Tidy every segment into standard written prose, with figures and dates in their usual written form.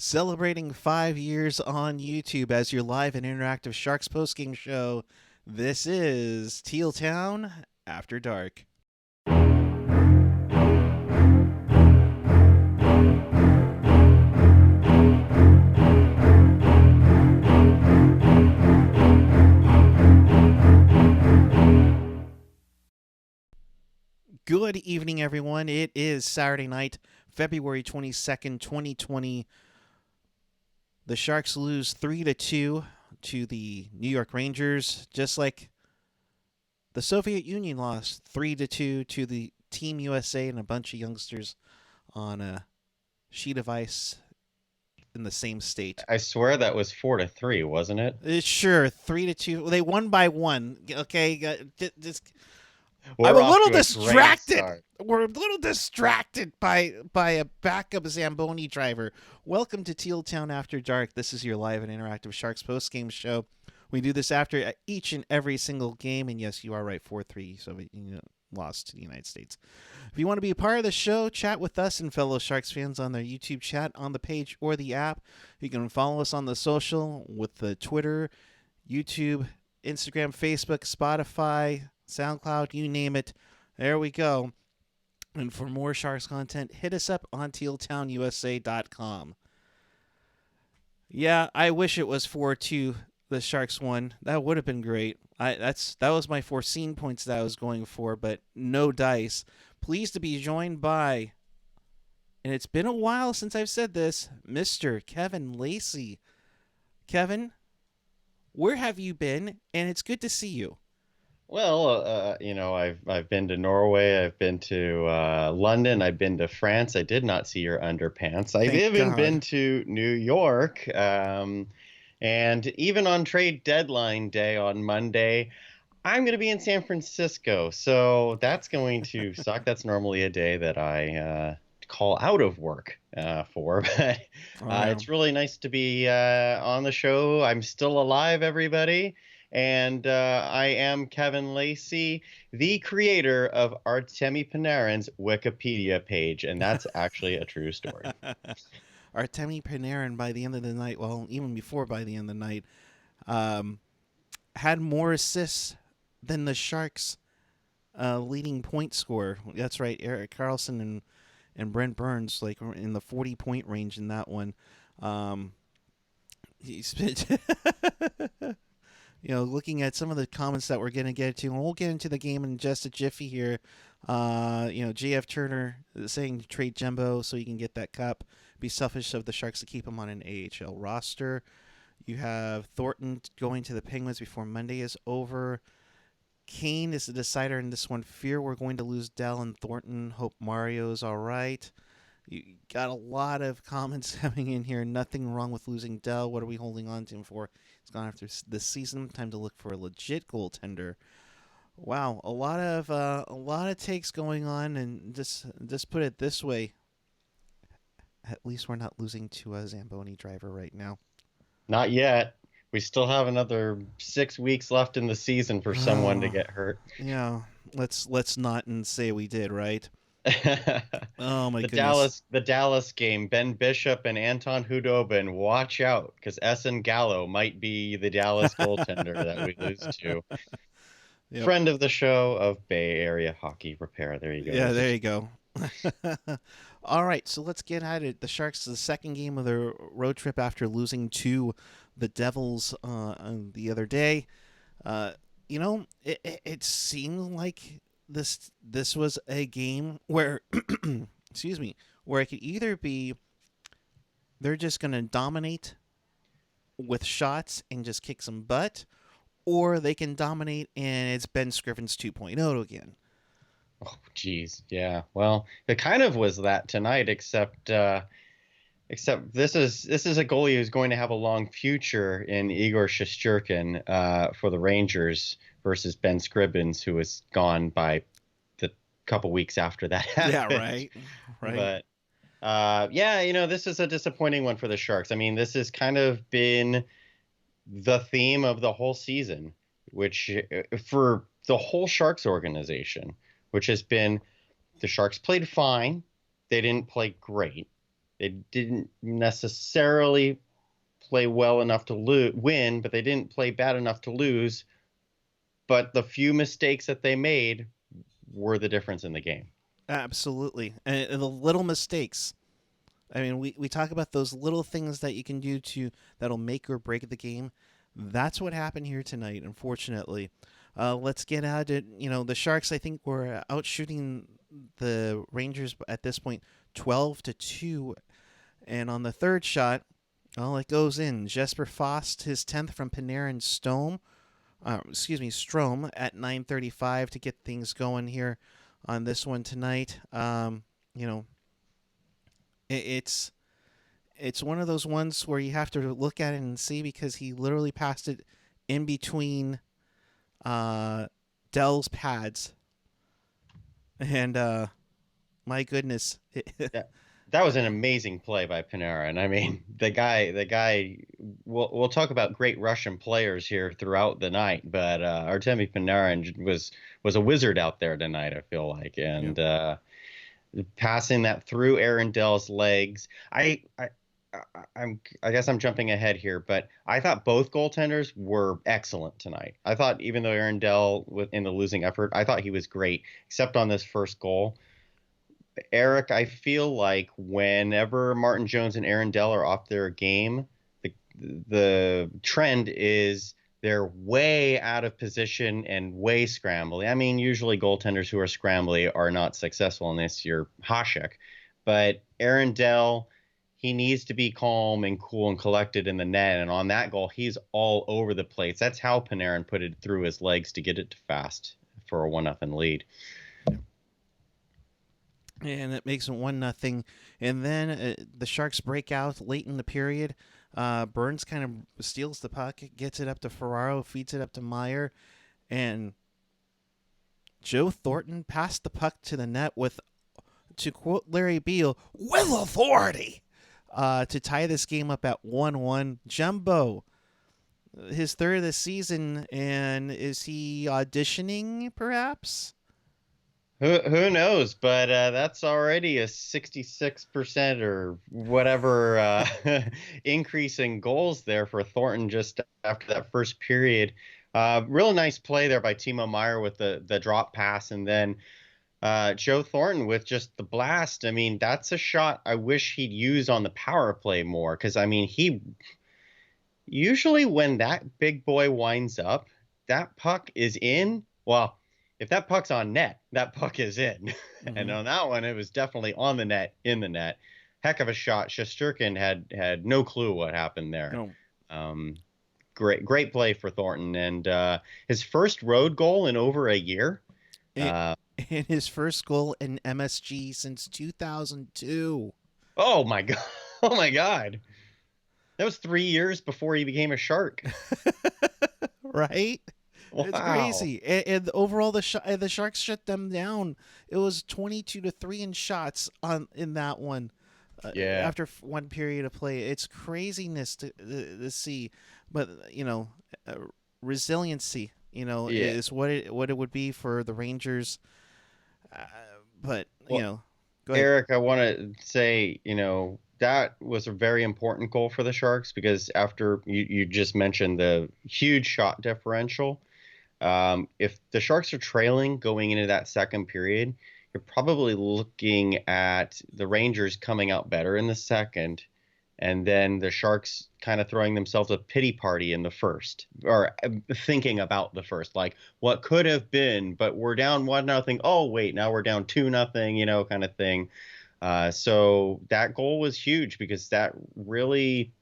Celebrating 5 years on YouTube as your live and interactive Sharks postgame show. This is Teal Town After Dark. Good evening, everyone. It is Saturday night, February 22nd, 2020. The Sharks lose 3-2 to the New York Rangers, just like the Soviet Union lost 3-2 to the Team USA and a bunch of youngsters on a sheet of ice in the same state. I swear that was 4-3, wasn't it? Sure, 3-2. They won by one. Okay, just We're I'm a off little to a great distracted. start. We're a little distracted by a backup Zamboni driver. Welcome to Teal Town After Dark. This is your live and interactive Sharks post-game show. We do this after each and every single game, and yes, you are right, 4-3, so we lost to the United States. If you want to be a part of the show, chat with us and fellow Sharks fans on their YouTube chat on the page or the app. You can follow us on the social with the Twitter, YouTube, Instagram, Facebook, Spotify, SoundCloud, you name it. There we go. And for more Sharks content, hit us up on tealtownusa.com. Yeah, I wish it was 4-2 the Sharks won. That would have been great. That was my foreseen points that I was going for, but no dice. Pleased to be joined by, and it's been a while since I've said this, Mr. Kevin Lacy. Kevin, where have you been? And it's good to see you. Well, I've been to Norway, I've been to London, I've been to France. I did not see your underpants. I've even been to New York, and even on trade deadline day on Monday, I'm going to be in San Francisco. So that's going to suck. That's normally a day that I call out of work for, but it's really nice to be on the show. I'm still alive, everybody. And I am Kevin Lacy, the creator of Artemi Panarin's Wikipedia page, and that's actually a true story. Artemi Panarin, by the end of the night, well, even before by the end of the night, had more assists than the Sharks' leading point scorer. That's right, Erik Karlsson and Brent Burns, like in the 40-point range in that one. He's been... looking at some of the comments that we're going to get to, and we'll get into the game in just a jiffy here. JF Turner saying to trade Jumbo so he can get that cup. Be selfish of the Sharks to keep him on an AHL roster. You have Thornton going to the Penguins before Monday is over. Kane is the decider in this one. Fear we're going to lose Dell and Thornton. Hope Mario's all right. You got a lot of comments coming in here. Nothing wrong with losing Dell. What are we holding on to him for? He's gone after this season. Time to look for a legit goaltender. Wow, a lot of takes going on, and just put it this way. At least we're not losing to a Zamboni driver right now. Not yet. We still have another 6 weeks left in the season for someone to get hurt. Yeah, let's not and say we did, right? Oh my goodness. The Dallas game, Ben Bishop and Anton Hudobin, watch out, because Essen Gallo might be the Dallas goaltender that we lose to. Yep. Friend of the show of Bay Area Hockey Repair. There you go. Yeah, there you go. All right, so let's get at it. The Sharks, the second game of their road trip after losing to the Devils the other day. It seemed like this was a game where, excuse me, where it could either be they're just going to dominate with shots and just kick some butt, or they can dominate and it's Ben Scrivens 2.0 again. Oh, geez. Yeah. Well, it kind of was that tonight, except this is a goalie who's going to have a long future in Igor Shesterkin for the Rangers versus Ben Scrivens, who was gone by the couple weeks after that happened. Yeah, right. But this is a disappointing one for the Sharks. I mean, this has kind of been the theme of the whole season, which for the whole Sharks organization, which has been the Sharks played fine. They didn't play great. They didn't necessarily play well enough to win, but they didn't play bad enough to lose. But the few mistakes that they made were the difference in the game. Absolutely. And the little mistakes. I mean, we talk about those little things that you can do that'll make or break the game. That's what happened here tonight, unfortunately. Let's get at it. The Sharks, I think, were out shooting the Rangers at this point 12-2. And on the third shot, it goes in. Jesper Fast, his 10th from Panarin Strom at 9:35 to get things going here on this one tonight. It's one of those ones where you have to look at it and see, because he literally passed it in between Dell's pads, and my goodness. That was an amazing play by Panarin. I mean, the guy. We'll talk about great Russian players here throughout the night, but Artemi Panarin was a wizard out there tonight, I feel like, and passing that through Aaron Dell's legs. I guess I'm jumping ahead here, but I thought both goaltenders were excellent tonight. I thought, even though Aaron Dell in the losing effort, I thought he was great, except on this first goal. Erik, I feel like whenever Martin Jones and Aaron Dell are off their game, the trend is they're way out of position and way scrambly. I mean, usually goaltenders who are scrambly are not successful unless you're Hasek. But Aaron Dell, he needs to be calm and cool and collected in the net. And on that goal, he's all over the place. That's how Panarin put it through his legs to get it to Fast for a 1-0 lead. And it makes it 1-0. And then the Sharks break out late in the period. Burns kind of steals the puck, gets it up to Ferraro, feeds it up to Meyer, and Joe Thornton passed the puck to the net with, to quote Larry Beal, with authority, to tie this game up at 1-1. Jumbo, his third of the season, and is he auditioning, perhaps? Who knows? But that's already a 66% or whatever increase in goals there for Thornton just after that first period. Real nice play there by Timo Meier with the drop pass, and then Joe Thornton with just the blast. I mean, that's a shot I wish he'd use on the power play more, because, I mean, he usually, when that big boy winds up, that puck is in. Well, if that puck's on net, that puck is in. Mm-hmm. And on that one, it was definitely on the net, in the net. Heck of a shot. Shesterkin had no clue what happened there. No. Great play for Thornton. And his first road goal in over a year. And his first goal in MSG since 2002. Oh, my God. Oh, my God. That was 3 years before he became a Shark. Right? Wow. It's crazy. And overall, the Sharks shut them down. It was 22-3 in shots in that one. After one period of play, it's craziness to see. But resiliency, is what it would be for the Rangers. Go ahead. Erik, I want to say, that was a very important goal for the Sharks, because after you just mentioned the huge shot differential. If the Sharks are trailing going into that second period, you're probably looking at the Rangers coming out better in the second, and then the Sharks kind of throwing themselves a pity party in the first, or thinking about the first, like what could have been, but we're down 1-0. Oh, wait, now we're down 2-0, kind of thing. So that goal was huge, because that really,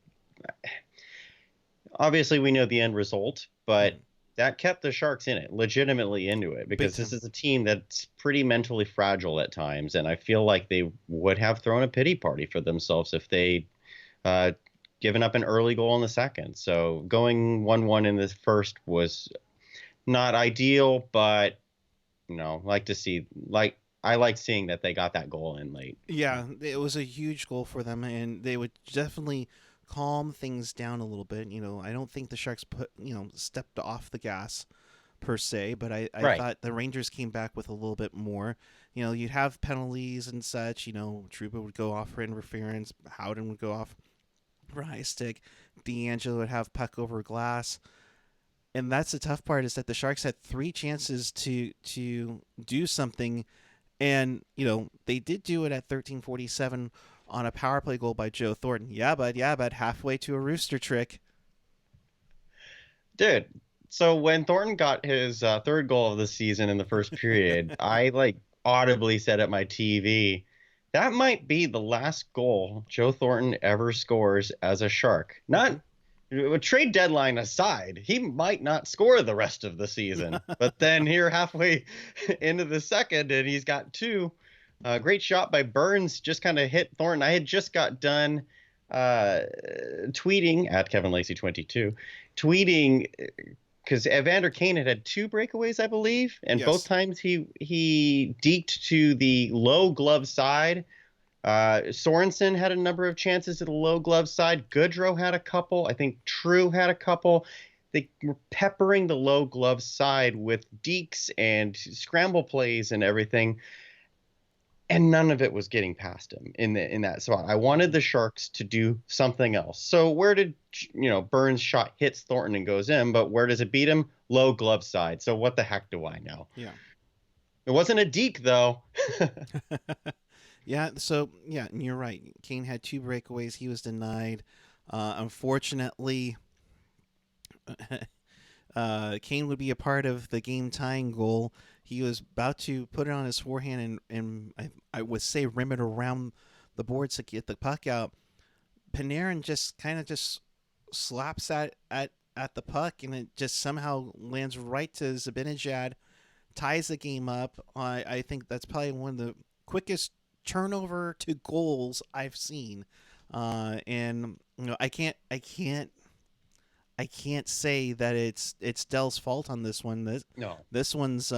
obviously we know the end result, but that kept the Sharks in it, legitimately into it, because this is a team that's pretty mentally fragile at times, and I feel like they would have thrown a pity party for themselves if they given up an early goal in the second. So going 1-1 in this first was not ideal, but I like seeing that they got that goal in late. Yeah, it was a huge goal for them, and they would definitely calm things down a little bit. I don't think the Sharks stepped off the gas per se, but I thought the Rangers came back with a little bit more, you'd have penalties and such. Trouba would go off for interference. Howden would go off for high stick. D'Angelo would have puck over glass. And that's the tough part, is that the Sharks had 3 chances to do something, and they did do it at 13:47 on a power play goal by Joe Thornton. Yeah, but halfway to a rooster trick. Dude, so when Thornton got his third goal of the season in the first period, I audibly said at my TV, that might be the last goal Joe Thornton ever scores as a Shark. Not trade deadline aside, he might not score the rest of the season. But then here halfway into the second, and he's got 2. Great shot by Burns, just kind of hit Thornton. I had just got done tweeting at Kevin Lacy 22, tweeting because Evander Kane had 2 breakaways, I believe, and Yes. both times he deked to the low glove side. Sorensen had a number of chances to the low glove side. Goodrow had a couple. I think True had a couple. They were peppering the low glove side with dekes and scramble plays and everything, and none of it was getting past him in that spot. I wanted the Sharks to do something else. So where did Burns' shot hits Thornton and goes in, but where does it beat him? Low glove side. So what the heck do I know? Yeah. It wasn't a deke though. Yeah, so, yeah, you're right. Kane had 2 breakaways. He was denied. Unfortunately, Kane would be a part of the game-tying goal. He was about to put it on his forehand and I would say rim it around the boards to get the puck out. Panarin just kind of just slaps at the puck, and it just somehow lands right to Zibanejad, ties the game up. I think that's probably one of the quickest turnover to goals I've seen, and I can't say that it's Dell's fault on this one. No. This one's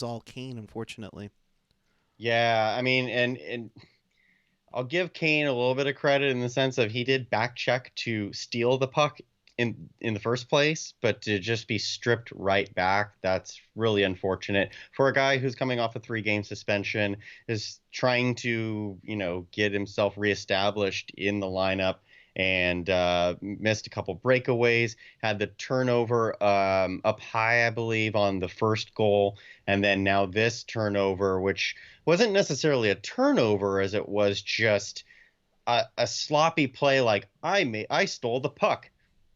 all Kane, unfortunately. Yeah, I mean, and I'll give Kane a little bit of credit in the sense of he did back check to steal the puck in the first place, but to just be stripped right back, that's really unfortunate for a guy who's coming off a 3-game suspension, is trying to, get himself reestablished in the lineup, and missed a couple breakaways, had the turnover up high, I believe, on the first goal, and then now this turnover, which wasn't necessarily a turnover as it was just a sloppy play, like I stole the puck.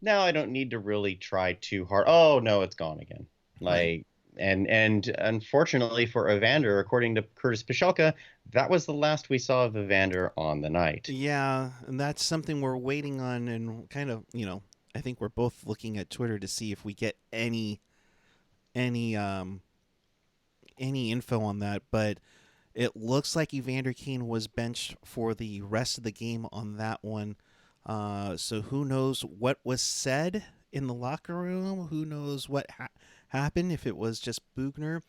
Now I don't need to really try too hard. Oh no, it's gone again. Right. And unfortunately for Evander, according to Curtis Pichelka, that was the last we saw of Evander on the night. Yeah, and that's something we're waiting on, and kind of, I think we're both looking at Twitter to see if we get any info on that, but it looks like Evander Kane was benched for the rest of the game on that one. So who knows what was said in the locker room? Who knows what happened? If it was just Bugner,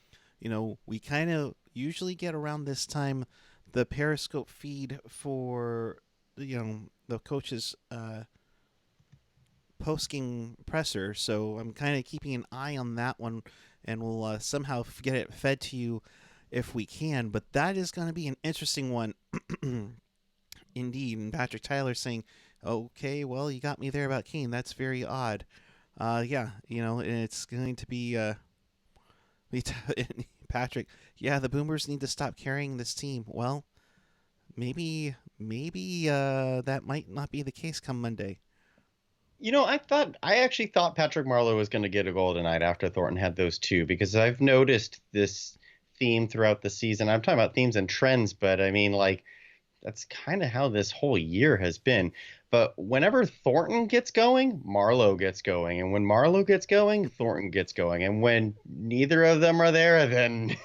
we kind of usually get around this time the Periscope feed for the coach's post-game presser. So I'm kind of keeping an eye on that one, and we'll somehow get it fed to you if we can. But that is going to be an interesting one. Indeed. And Patrick Tyler saying, okay, well, you got me there about Kane. That's very odd. Yeah, it's going to be Patrick. Yeah, the Boomers need to stop carrying this team. Well, maybe that might not be the case come Monday. I actually thought Patrick Marleau was going to get a goal tonight after Thornton had those 2, because I've noticed this theme throughout the season. I'm talking about themes and trends, but I mean, that's kind of how this whole year has been. But whenever Thornton gets going, Marleau gets going. And when Marleau gets going, Thornton gets going. And when neither of them are there, then,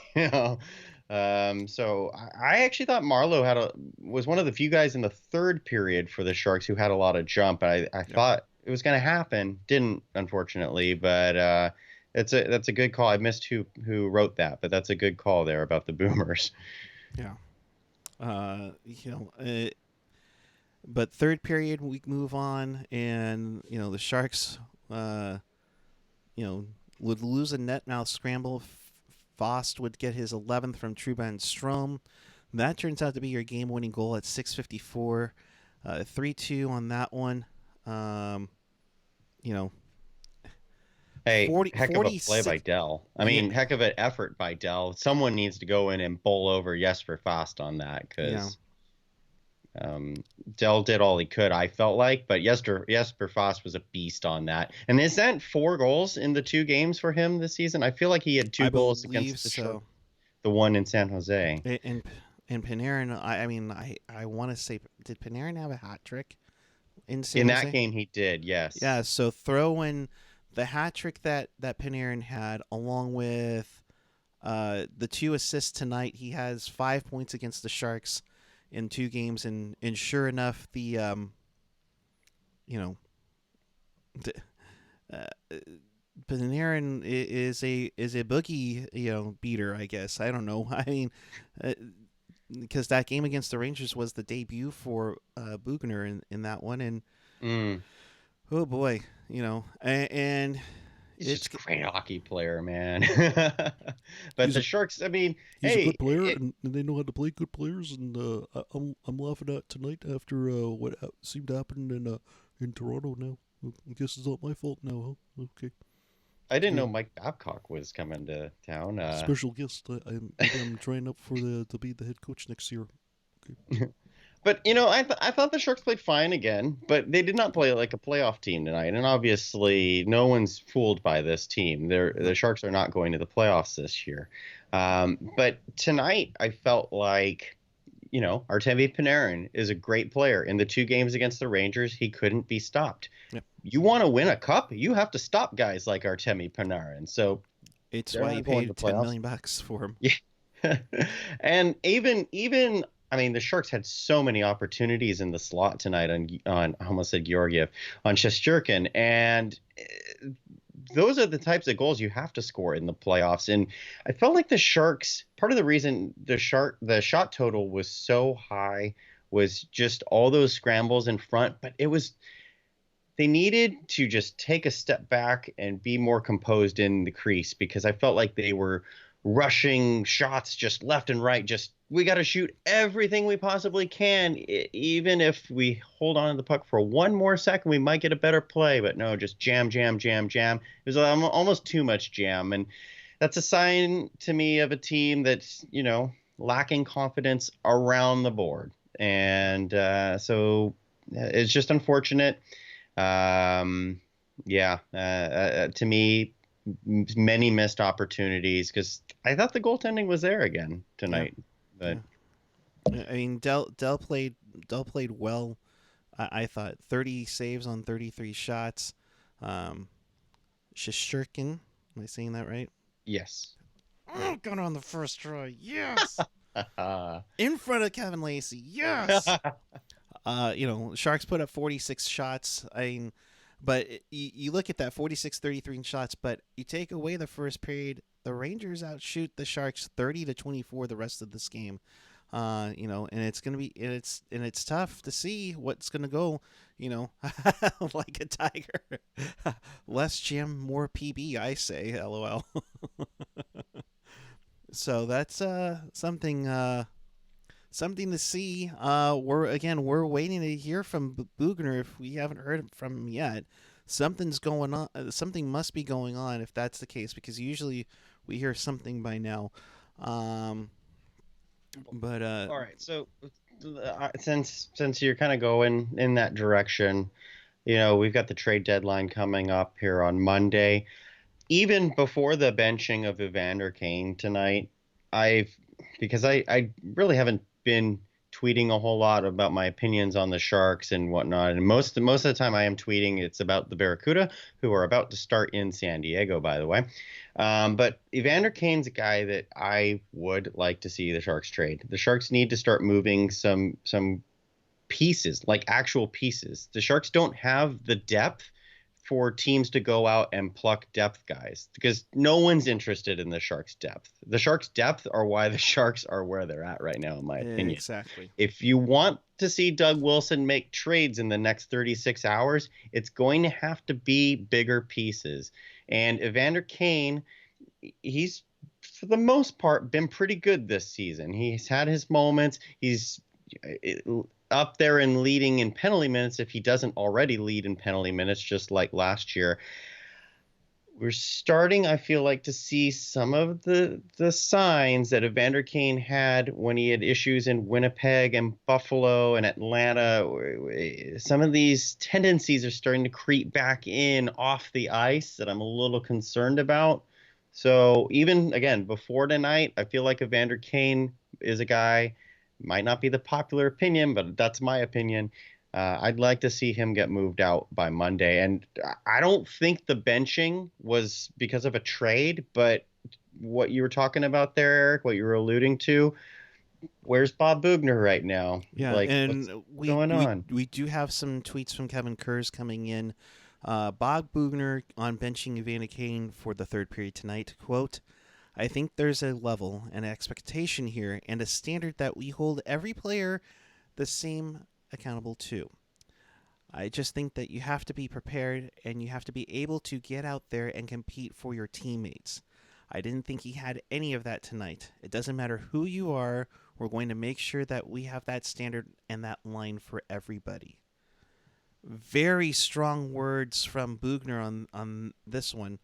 so I actually thought Marleau was one of the few guys in the third period for the Sharks who had a lot of jump. I thought it was going to happen. Didn't, unfortunately, but that's a good call. I missed who wrote that, but that's a good call there about the Boomers. Yeah. But third period we move on, and the Sharks would lose a net mouth scramble Vost would get his 11th from Truba and Strome. That turns out to be your game-winning goal at 6:54, 3-2 on that one. You know, Hey, 40, heck of a play by 46. Dell. I Yeah, mean, heck of an effort by Dell. Someone needs to go in and bowl over Jesper Fast on that yeah. because Dell did all he could, I felt like, but Jesper Fast was a beast on that. And is that 4 goals in the 2 games for him this season? I feel like he had 2 I goals believe against so. the one in San Jose. And Panarin, I want to say, did Panarin have a hat trick in San In that Jose? game, he did, yes. Yeah, so throw in the hat trick that Panarin had, along with the 2 assists tonight. He has 5 points against the Sharks in 2 games, and sure enough, the you know, the, Panarin is a boogie, beater. I guess, I don't know. I mean, because that game against the Rangers was the debut for Bugner in that one, and oh boy, and He's it's just a great hockey player, man. But He's the a- Sharks, I mean, He's hey, a good player, and they know how to play good players. And I'm laughing at tonight after what seemed to happen in Toronto. Now, I guess it's not my fault now, huh? Okay, I didn't Yeah. know Mike Babcock was coming to town. special guest. I'm trying up for to be the head coach next year. But I thought the Sharks played fine again, but they did not play like a playoff team tonight. And obviously, no one's fooled by this team. The Sharks are not going to the playoffs this year. But tonight, I felt like Artemi Panarin is a great player. In the 2 games against the Rangers, he couldn't be stopped. Yep. You want to win a cup, you have to stop guys like Artemi Panarin. So it's they're why not you going paid to $10 playoffs. million for him. Yeah. And even I mean, the Sharks had so many opportunities in the slot tonight on I almost said Georgiev, on Shesterkin, and those are the types of goals you have to score in the playoffs. And I felt like the Sharks, part of the reason the shot total was so high was just all those scrambles in front, but they needed to just take a step back and be more composed in the crease, because I felt like they were rushing shots just left and right. Just, we got to shoot everything we possibly can. Even if we hold on to the puck for one more second, we might get a better play. But no, just jam, jam, jam, jam. It was almost too much jam. And that's a sign to me of a team that's, lacking confidence around the board. And so it's just unfortunate. To me, many missed opportunities, because I thought the goaltending was there again tonight. Yeah. But I mean, Dell played well. I thought 30 saves on 33 shots. Shesterkin, am I saying that right? Yes. Oh, got on the first try. Yes. In front of Kevin Lacy. Yes. Sharks put up 46 shots. I mean, but you look at that 46-33 in shots, but you take away the first period, the Rangers outshoot the Sharks 30-24 the rest of this game. And it's gonna be it's tough to see what's gonna go. Like a tiger. Less jam, more PB. I say, LOL. So that's something to see. We're waiting to hear from Bugner. If we haven't heard from him yet, something's going on. Something must be going on if that's the case, because usually we hear something by now. But all right. So since you're kind of going in that direction, we've got the trade deadline coming up here on Monday. Even before the benching of Evander Kane tonight, because I really haven't been tweeting a whole lot about my opinions on the Sharks and whatnot, and most of the time I am tweeting it's about the Barracuda, who are about to start in San Diego, by the way. But Evander Kane's a guy that I would like to see the Sharks trade. The Sharks need to start moving some pieces, like actual pieces. The Sharks don't have the depth for teams to go out and pluck depth guys, because no one's interested in the Sharks' depth. The Sharks' depth are why the Sharks are where they're at right now, in my opinion. Exactly. If you want to see Doug Wilson make trades in the next 36 hours, it's going to have to be bigger pieces. And Evander Kane, he's for the most part, been pretty good this season. He's had his moments. He's up there in leading in penalty minutes if he doesn't already lead in penalty minutes, just like last year. We're starting, I feel like, to see some of the signs that Evander Kane had when he had issues in Winnipeg and Buffalo and Atlanta. Some of these tendencies are starting to creep back in off the ice that I'm a little concerned about. So even, again, before tonight, I feel like Evander Kane is a guy, might not be the popular opinion, but that's my opinion. I'd like to see him get moved out by Monday. And I don't think the benching was because of a trade, but what you were talking about there, Erik, what you were alluding to, where's Bob Boughner right now? Yeah, Like, and what's we going we on? we do have some tweets from Kevin Kurz coming in. Bob Boughner on benching Evander Kane for the third period tonight. Quote, I think there's a level, an expectation here, and a standard that we hold every player the same accountable to. I just think that you have to be prepared and you have to be able to get out there and compete for your teammates. I didn't think he had any of that tonight. It doesn't matter who you are, we're going to make sure that we have that standard and that line for everybody. Very strong words from Bugner on this one.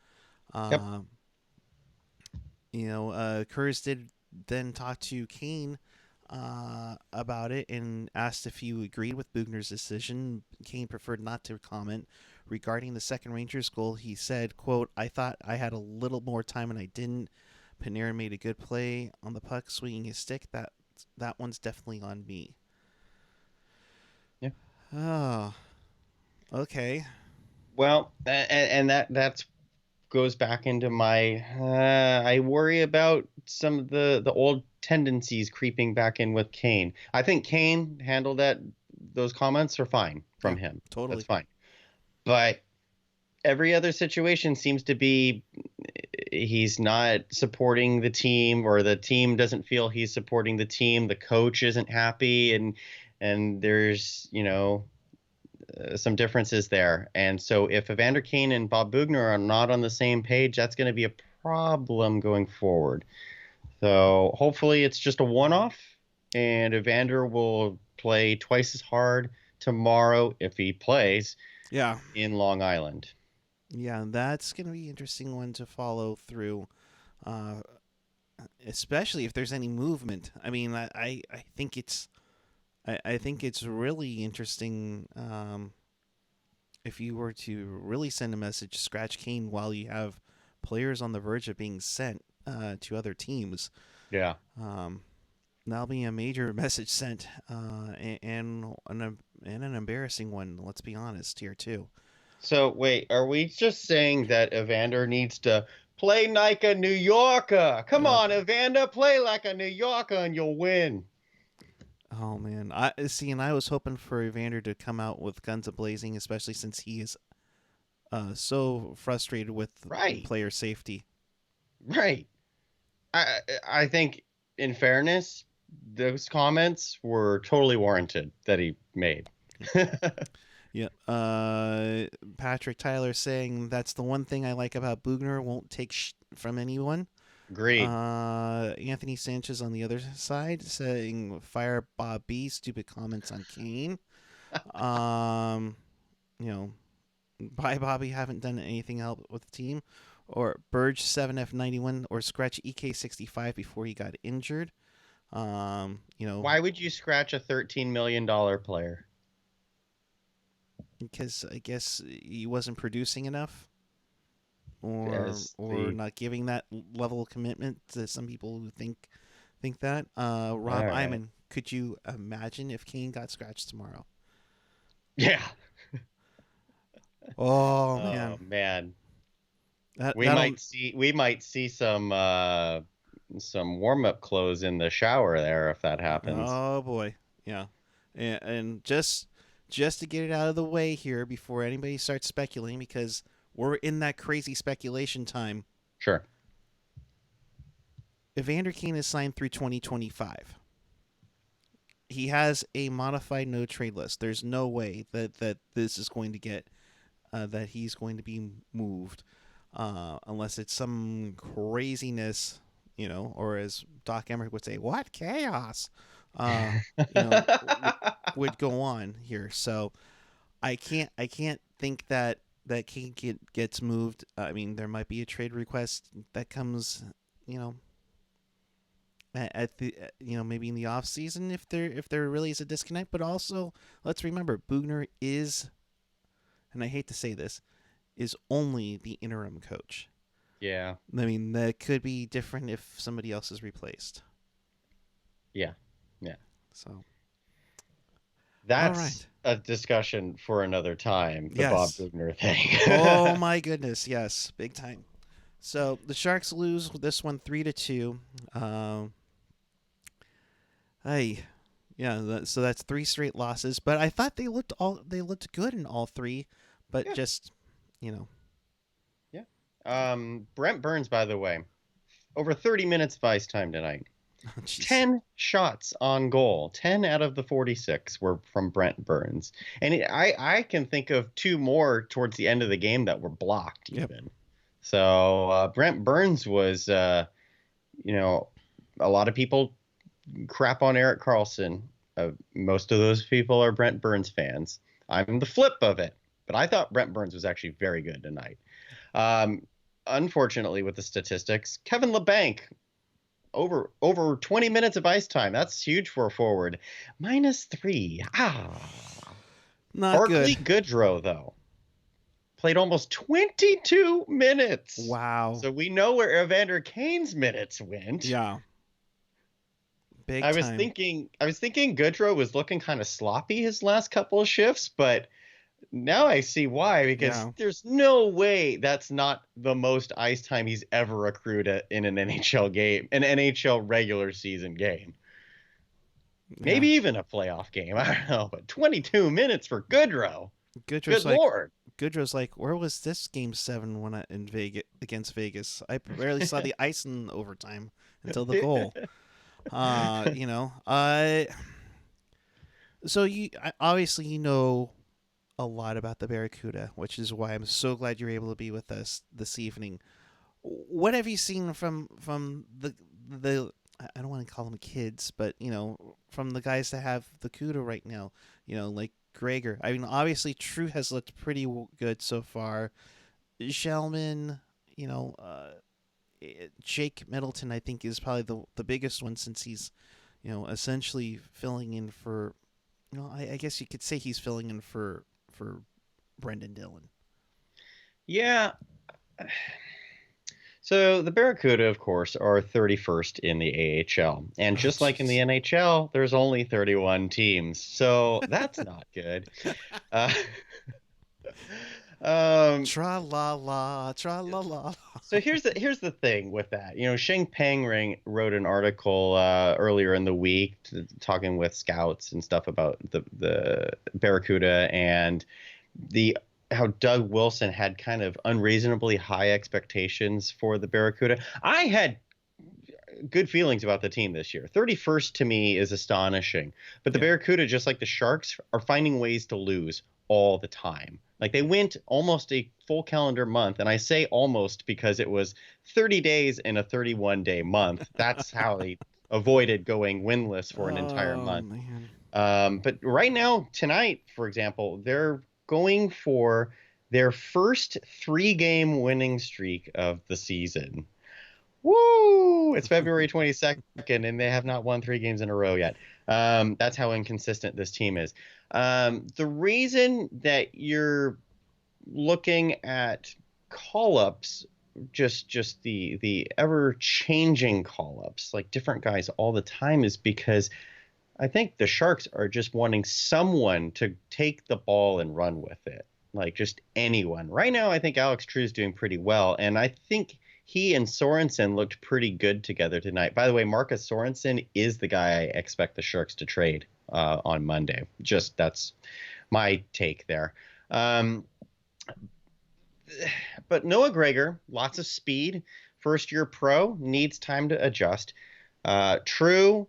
Yep. Kurz did then talk to Kane about it and asked if he agreed with Bugner's decision. Kane preferred not to comment. Regarding the second Rangers goal, he said, quote, I thought I had a little more time and I didn't. Panarin made a good play on the puck, swinging his stick. That one's definitely on me. Yeah. Oh, okay. Well, and that's goes back into my I worry about some of the old tendencies creeping back in with Kane. I think Kane handled those comments are fine from Yeah, him. totally. That's fine. But every other situation seems to be he's not supporting the team, or the team doesn't feel he's supporting the team. The coach isn't happy, and there's some differences there. And so if Evander Kane and Bob Boughner are not on the same page, that's going to be a problem going forward. So hopefully it's just a one-off, and Evander will play twice as hard tomorrow if he plays in Long Island. Yeah, that's going to be an interesting one to follow through, especially if there's any movement. I mean, I think I think it's really interesting if you were to really send a message, scratch Kane while you have players on the verge of being sent to other teams. Yeah. That'll be a major message sent, and an embarrassing one. Let's be honest here too. So wait, are we just saying that Evander needs to play like a New Yorker? Come Yep. on, Evander, play like a New Yorker and you'll win. Oh man, I see, and I was hoping for Evander to come out with guns a-blazing, especially since he is so frustrated with Right. player safety. Right. I think, in fairness, those comments were totally warranted that he made. Yeah. Patrick Tyler saying that's the one thing I like about Bugner. Won't take from anyone. Agreed. Anthony Sanchez on the other side saying fire Bob B. Stupid comments on Kane. Bye Bobby. Haven't done anything else with the team. Or Burge 7F91 or scratch EK65 before he got injured. Why would you scratch a $13 million player? Because I guess he wasn't producing enough, or not giving that level of commitment to some people who think that. Rob Iman, could you imagine if Kane got scratched tomorrow? Yeah. Oh man. Oh man. We might see some warm up clothes in the shower there if that happens. Oh boy. Yeah. And just to get it out of the way here before anybody starts speculating, because we're in that crazy speculation time. Sure. Evander Kane is signed through 2025. He has a modified no trade list. There's no way that this is going to get that he's going to be moved unless it's some craziness or as Doc Emmerich would say, what chaos, you know, would go on here. So I can't think that Kane gets moved. I mean, there might be a trade request that comes, you know, at the maybe in the off season if there really is a disconnect. But also, let's remember Bugner is, and I hate to say this, is only the interim coach. Yeah. I mean, that could be different if somebody else is replaced. Yeah. Yeah. So that's all right. a discussion for another time. The Bob Yes. Bugner thing. Oh my goodness, yes, big time. So the Sharks lose this one 3-2. Hey, yeah. So that's three straight losses. But I thought they looked good in all three, but Yeah. just you know. Yeah. Brent Burns, by the way, over 30 minutes of ice time tonight. Jeez. 10 shots on goal. 10 out of the 46 were from Brent Burns. And I can think of two more towards the end of the game that were blocked even. Yep. So Brent Burns was, a lot of people crap on Erik Karlsson. Most of those people are Brent Burns fans. I'm the flip of it. But I thought Brent Burns was actually very good tonight. Unfortunately, with the statistics, Kevin LeBanc, over 20 minutes of ice time. That's huge for a forward. -3. Not Barclay good. Goodrow, though, played almost 22 minutes. Wow. So we know where Evander Kane's minutes went. Yeah. Big I was time. thinking Goodrow was looking kind of sloppy his last couple of shifts, but now I see why, because there's no way that's not the most ice time he's ever accrued in an NHL game, an NHL regular season game. Maybe even a playoff game. I don't know, but 22 minutes for Goodrow. Goodrow's Good Lord. Goodrow's like, where was this game 7 when in Vegas against Vegas? I barely saw the ice in overtime until the goal. So you obviously a lot about the Barracuda, which is why I'm so glad you're able to be with us this evening. What have you seen from the I don't want to call them kids, but from the guys that have the Cuda right now, like Gregor. I mean, obviously True has looked pretty good so far. Shellman, Jake Middleton, I think, is probably the biggest one, since he's, essentially filling in for, I guess you could say he's filling in for Brendan Dillon. Yeah. So the Barracuda, of course, are 31st in the AHL. And just like in the NHL, there's only 31 teams. So that's not good. Tra-la-la, tra-la-la. So here's the thing with that. Sheng Peng wrote an article earlier in the week talking with scouts and stuff about the Barracuda and how Doug Wilson had kind of unreasonably high expectations for the Barracuda. I had good feelings about the team this year. 31st to me is astonishing. But the Barracuda, just like the Sharks, are finding ways to lose all the time. Like, they went almost a full calendar month, and I say almost because it was 30 days in a 31-day month. That's how they avoided going winless for an entire month. Man. But right now, tonight, for example, they're going for their first 3-game winning streak of the season. Woo! It's February 22nd, and they have not won 3 games in a row yet. That's how inconsistent this team is. The reason that you're looking at call-ups, just the ever-changing call-ups, like different guys all the time, is because I think the Sharks are just wanting someone to take the ball and run with it, like just anyone. Right now, I think Alex True is doing pretty well, and I think he and Sorensen looked pretty good together tonight. By the way, Marcus Sorensen is the guy I expect the Sharks to trade on Monday. Just that's my take there. But Noah Gregor, lots of speed, first-year pro, needs time to adjust. True,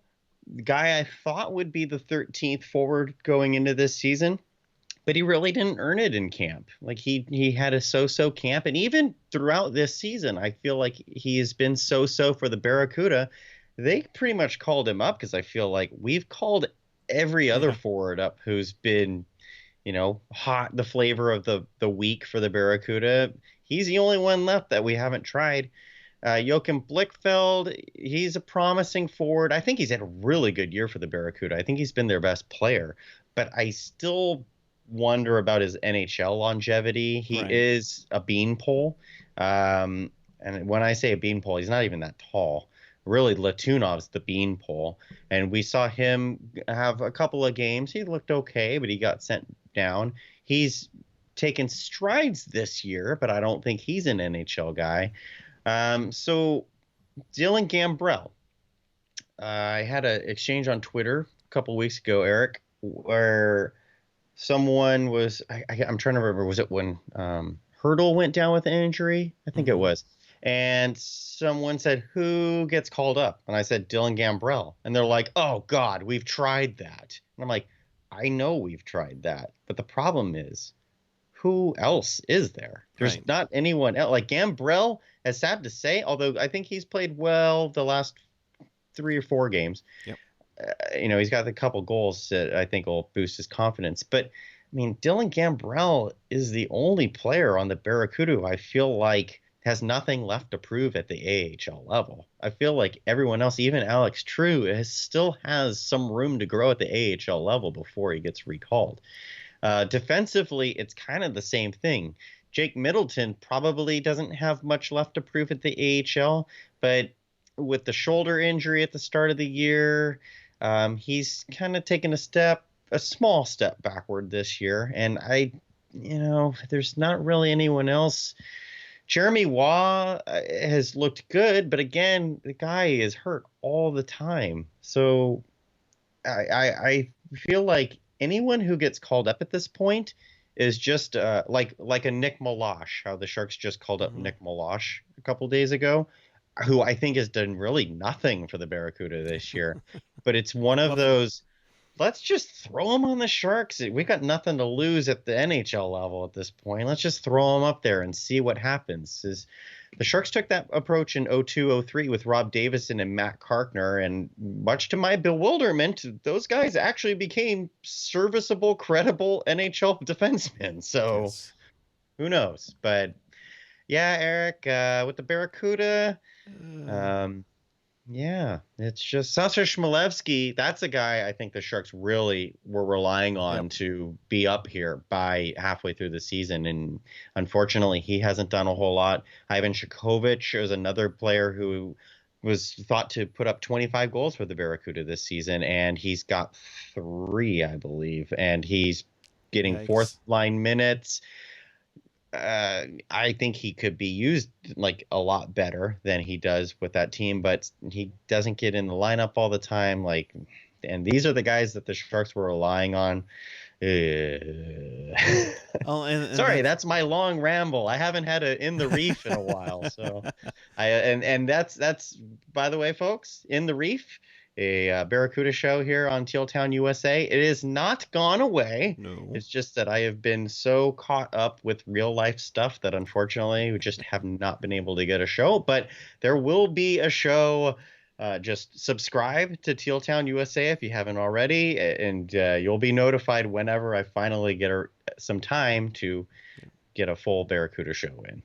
guy I thought would be the 13th forward going into this season, but he really didn't earn it in camp. Like he had a so-so camp, and even throughout this season, I feel like he has been so-so for the Barracuda. They pretty much called him up because I feel like we've called every other Yeah. forward up who's been, hot, the flavor of the week for the Barracuda. He's the only one left that we haven't tried. Joachim Blichfeld, he's a promising forward. I think he's had a really good year for the Barracuda. I think he's been their best player, but I still wonder about his NHL longevity. He Right. is a beanpole. And when I say a beanpole, he's not even that tall. Really, Latunov's the beanpole. And we saw him have a couple of games. He looked okay, but he got sent down. He's taken strides this year, but I don't think he's an NHL guy. So Dylan Gambrell, I had an exchange on Twitter a couple weeks ago, Erik, where someone was, I'm trying to remember, was it when Hurdle went down with an injury? I think it was. And someone said, who gets called up? And I said, Dylan Gambrell. And they're like, oh, God, we've tried that. And I'm like, I know we've tried that. But the problem is, who else is there? There's Right. not anyone else. Like Gambrell, as sad to say, although I think he's played well the last 3 or 4 games. Yep. He's got a couple goals that I think will boost his confidence. But, I mean, Dylan Gambrell is the only player on the Barracuda who I feel like has nothing left to prove at the AHL level. I feel like everyone else, even Alex True, still has some room to grow at the AHL level before he gets recalled. Defensively, it's kind of the same thing. Jake Middleton probably doesn't have much left to prove at the AHL, but with the shoulder injury at the start of the year, he's kind of taken a small step backward this year. And there's not really anyone else. Jeremy Waugh has looked good, but again, the guy is hurt all the time. So I feel like anyone who gets called up at this point is just like a Nick Malash, how the Sharks just called up Nick Malash a couple days ago, who I think has done really nothing for the Barracuda this year. But it's one of those, let's just throw him on the Sharks. We got nothing to lose at the NHL level at this point. Let's just throw him up there and see what happens. The Sharks took that approach in 02-03 with Rob Davison and Matt Karkner, and much to my bewilderment, those guys actually became serviceable, credible NHL defensemen. So Yes. Who knows? But yeah, Erik, with the Barracuda, yeah, it's just Sasha Chmelevski. That's a guy I think the Sharks really were relying on to be up here by halfway through the season. And unfortunately, he hasn't done a whole lot. Ivan Shakovich is another player who was thought to put up 25 goals for the Barracuda this season, and he's got 3, I believe, and he's getting fourth line minutes. I think he could be used like a lot better than he does with that team, but he doesn't get in the lineup all the time. And these are the guys that the Sharks were relying on. Sorry, that's my long ramble. I haven't had a In the Reef in a while, so that's by the way, folks, In the Reef, a Barracuda show here on Teal Town, USA. It is not gone away. No. It's just that I have been so caught up with real life stuff that unfortunately we just have not been able to get a show. But there will be a show. Just subscribe to Teal Town USA if you haven't already, and you'll be notified whenever I finally get some time to get a full Barracuda show in.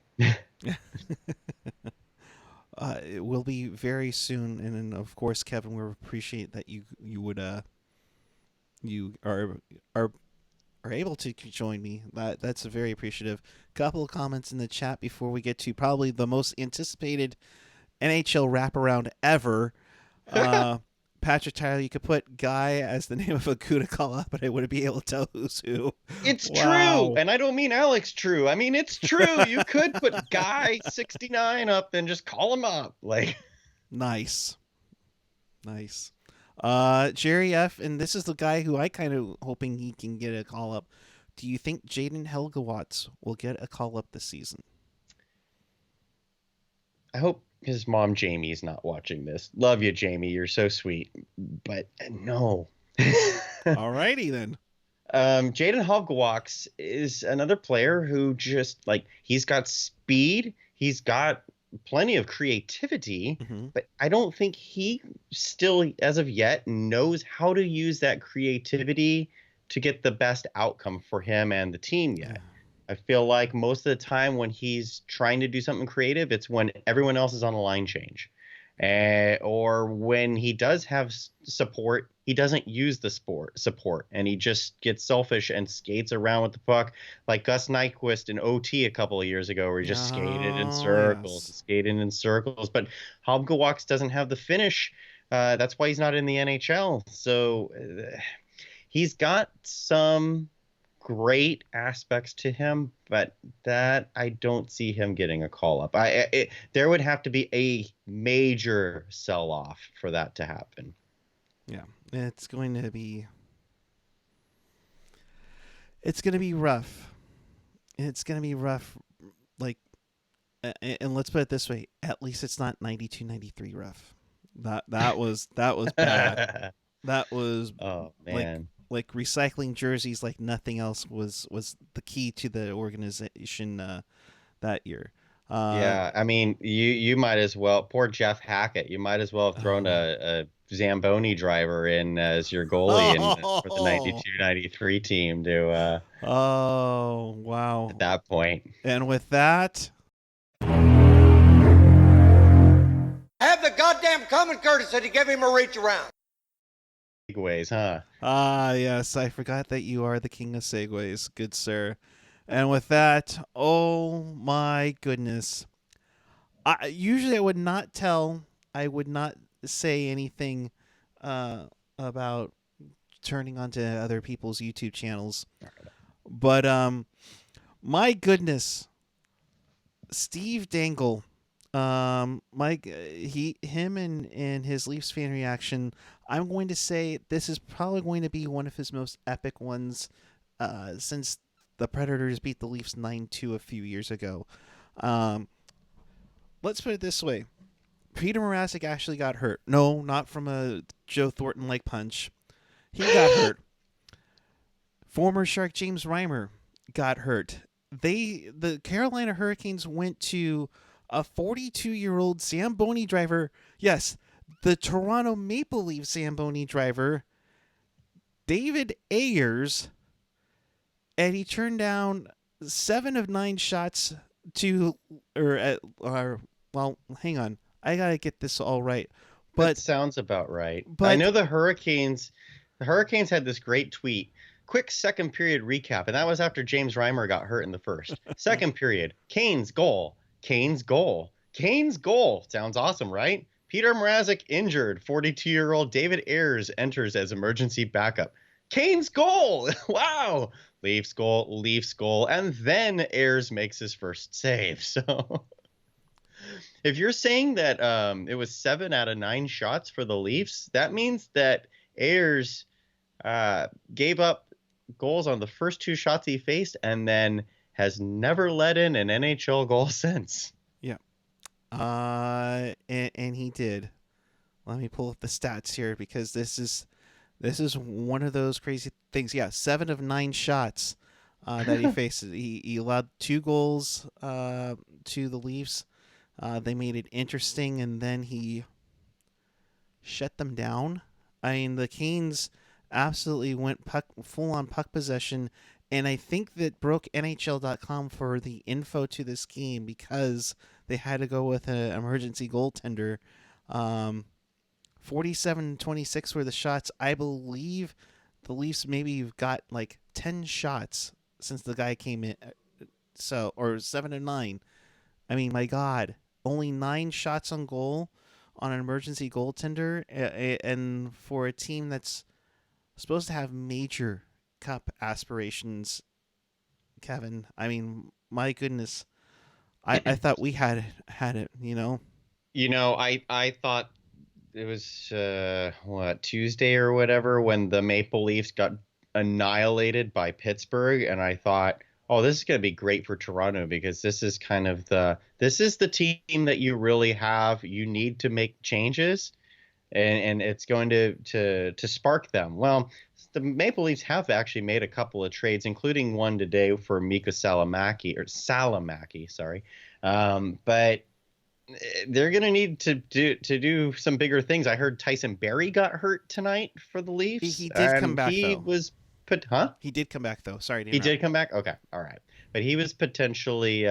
It will be very soon, and then of course, Kevin, we appreciate that you are able to join me. That's very appreciative. Couple of comments in the chat before we get to probably the most anticipated NHL wraparound ever. Patrick Tyler, you could put Guy as the name of a Kuhre call up, but I wouldn't be able to tell who's who. It's true, and I don't mean Alex True. I mean it's true. You could put Guy 69 up and just call him up. Nice. Jerry F, and this is the guy who I kind of hoping he can get a call up. Do you think Jaden Helgewatz will get a call up this season? I hope his mom Jamie's not watching this. Love you, Jamie. You're so sweet. But no. Alrighty then. Jaden Hogwalks is another player who just like he's got speed, he's got plenty of creativity, Mm-hmm. but I don't think he still, as of yet, knows how to use that creativity to get the best outcome for him and the team yet. I feel like most of the time when he's trying to do something creative, it's when everyone else is on a line change. Or when he does have support, he doesn't use the support, and he just gets selfish and skates around with the puck, like Gus Nyquist in OT a couple of years ago, where he just skated in Oh, circles, yes. skated in circles. But Hobgawaks doesn't have the finish. That's why he's not in the NHL. So he's got some great aspects to him, but that I don't see him getting a call up. There would have to be a major sell off for that to happen. Yeah, it's going to be. It's going to be rough. It's going to be rough. Like, and let's put it this way: at least it's not 92-93 rough. That was bad. That was Oh like man. like recycling jerseys like nothing else was the key to the organization that year. Uh, Yeah, I mean, you might as well, poor Jeff Hackett. You might as well have thrown oh, a Zamboni driver in as your goalie for the oh, 92-93 team to oh, at wow! that point. And with that, Have the goddamn common courtesy to give him a reach around. Big ways, huh? yes, I forgot that you are the king of segues, good sir. And with that, oh my goodness. Usually I would not say anything about turning onto other people's YouTube channels. But my goodness, Steve Dangle, Mike, him and his Leafs fan reaction. I'm going to say this is probably going to be one of his most epic ones since the Predators beat the Leafs 9-2 a few years ago. Um, let's put it this way: Peter Mrazek actually got hurt. No, not from a Joe Thornton like punch. He got hurt. Former Shark James Reimer got hurt. The Carolina Hurricanes went to a 42-year-old Zamboni driver. Yes, the Toronto Maple Leafs Zamboni driver, David Ayers, and he turned down 7 of 9 shots to, well, hang on, I gotta get this all right. That But sounds about right. I but know the Hurricanes had this great tweet. Quick second period recap, and that was after James Reimer got hurt in the first. Second period, Kane's goal. Kane's goal. Kane's goal. Sounds awesome, right? Peter Mrazek injured. 42-year-old David Ayers enters as emergency backup. Kane's goal. Wow. Leafs goal, Leafs goal, and then Ayers makes his first save. So if you're saying that it was 7 out of 9 shots for the Leafs, that means that Ayers gave up goals on the first 2 shots he faced and then has never let in an NHL goal since. yeah, and he did. Let me pull up the stats here because this is one of those crazy things. Yeah, 7 of 9 shots that he faced. He allowed 2 goals to the Leafs. They made it interesting, and then he shut them down. I mean, the Canes absolutely went full on puck possession, and I think that broke NHL.com for the info to this game because they had to go with an emergency goaltender. 47-26 were the shots. I believe the Leafs maybe got like 10 shots since the guy came in. So, or 7 of 9. I mean, my God, only 9 shots on goal on an emergency goaltender, and for a team that's supposed to have major cup aspirations, Kevin. I mean, my goodness, I thought we had it. I thought it was Tuesday or whatever when the Maple Leafs got annihilated by Pittsburgh, and I thought, oh, this is going to be great for Toronto because this is the team that you really have. You need to make changes, and it's going to spark them. Well, the Maple Leafs have actually made a couple of trades, including one today for Mika Salamaki, sorry. But they're going to need to do some bigger things. I heard Tyson Barrie got hurt tonight for the Leafs. He did come back, though. He did come back, though. Sorry to He interrupt. did come back? Okay, all right. But he is potentially